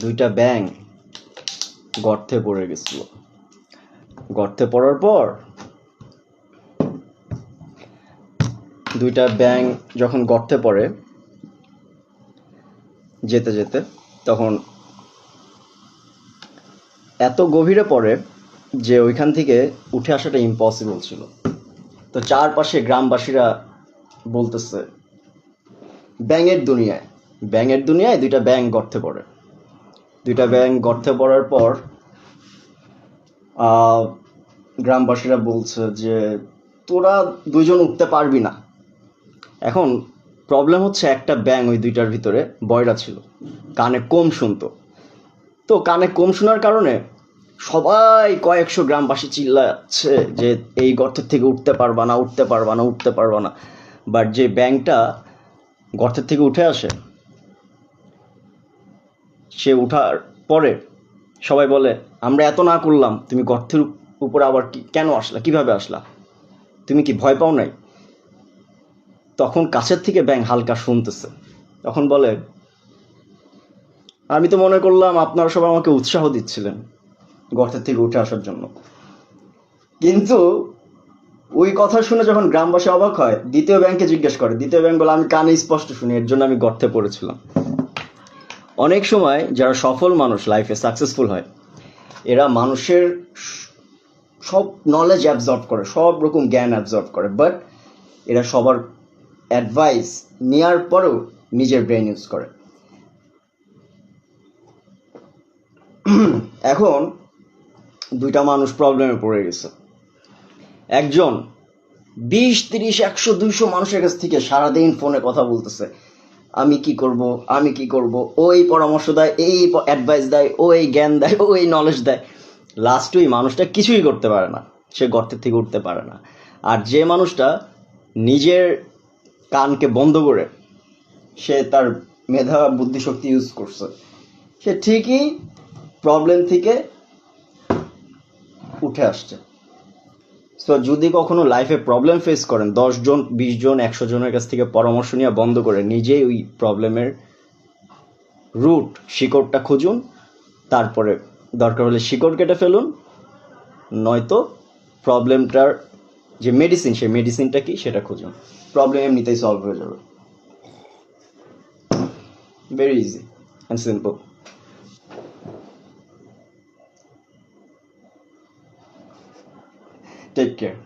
দুইটা ব্যাঙ গর্তে পড়ে গেছিল। গর্তে পড়ার পর দুইটা ব্যাঙ যখন গর্তে পড়ে যেতে যেতে, তখন এত গভীরে পড়ে যে ওইখান থেকে উঠে আসাটা ইম্পসিবল ছিল। তো চারপাশে গ্রামবাসীরা বলতেছে, ব্যাঙের দুনিয়ায় দুইটা ব্যাঙ গর্তে পড়ে। দুইটা ব্যাঙ গর্তে পড়ার পর গ্রামবাসীরা বলছে যে তোরা দুইজন উঠতে পারবি না। এখন প্রবলেম হচ্ছে একটা ব্যাঙ ওই দুইটার ভিতরে বয়রা ছিল, কানে কম শুনতো। তো কানে কম শোনার কারণে সবাই কয়েকশো গ্রামবাসী চিল্লাচ্ছে যে এই গর্তের থেকে উঠতে পারবা না। বাট যে ব্যাঙটা গর্তের থেকে উঠে আসে, সে উঠার পরে সবাই বলে, আমরা এত না করলাম, তুমি গর্তের উপরে আবার কেন আসলা, কিভাবে আসলা, তুমি কি ভয় পাও নাই? তখন কাছের থেকে ব্যাঙ হালকা শুনতেছে, তখন বলে, আমি তো মনে করলাম আপনারা সবাই আমাকে উৎসাহ দিচ্ছিলেন গর্তের থেকে উঠে আসার জন্য। কিন্তু ওই কথা শুনে যখন গ্রামবাসী অবাক হয়, দ্বিতীয় ব্যাংকে জিজ্ঞেস করে, দ্বিতীয় ব্যাংক বলে, আমি কানে স্পষ্ট শুনি, এর জন্য আমি গর্তে পড়েছিলাম। অনেক সময় যারা সফল মানুষ, লাইফে সাকসেসফুল হয়, এরা মানুষের সব নলেজ অ্যাবজর্ব করে, সব রকম জ্ঞান অ্যাবজর্ব করে, বাট এরা সবার অ্যাডভাইস নেওয়ার পরেও নিজের ব্রেন ইউজ করে। এখন দুইটা মানুষ প্রবলেমে পড়ে গেছে। একজন 20, 30, 100, 200 মানুষের কাছ থেকে সারাদিন ফোনে কথা বলতেছে, আমি কি করব, ও এই পরামর্শ দেয়, এই অ্যাডভাইস দেয়, ও এই জ্ঞান দেয়, ও এই নলেজ দেয়। লাস্টে ওই মানুষটা কিছুই করতে পারে না, সে গর্তের থেকে উঠতে পারে না। আর যে মানুষটা নিজের কানকে বন্ধ করে সে তার মেধা বুদ্ধিশক্তি ইউজ করছে, সে ঠিকই প্রবলেম থেকে উঠে আসছে। সো যদি কখনো লাইফে প্রবলেম ফেস করেন, 10 জন, 20 জন, 100 জনের কাছ থেকে পরামর্শ নেওয়া বন্ধ করে নিজেই ওই প্রবলেমের রুট, শিকড়টা খুঁজুন, তারপরে দরকার হলে শিকড় কেটে ফেলুন, নয়তো প্রবলেমটার যে মেডিসিন, সেই মেডিসিনটা কি সেটা খুঁজুন। প্রবলেম এমনিতেই সলভ হয়ে যাবে। Very easy and simple. Take care.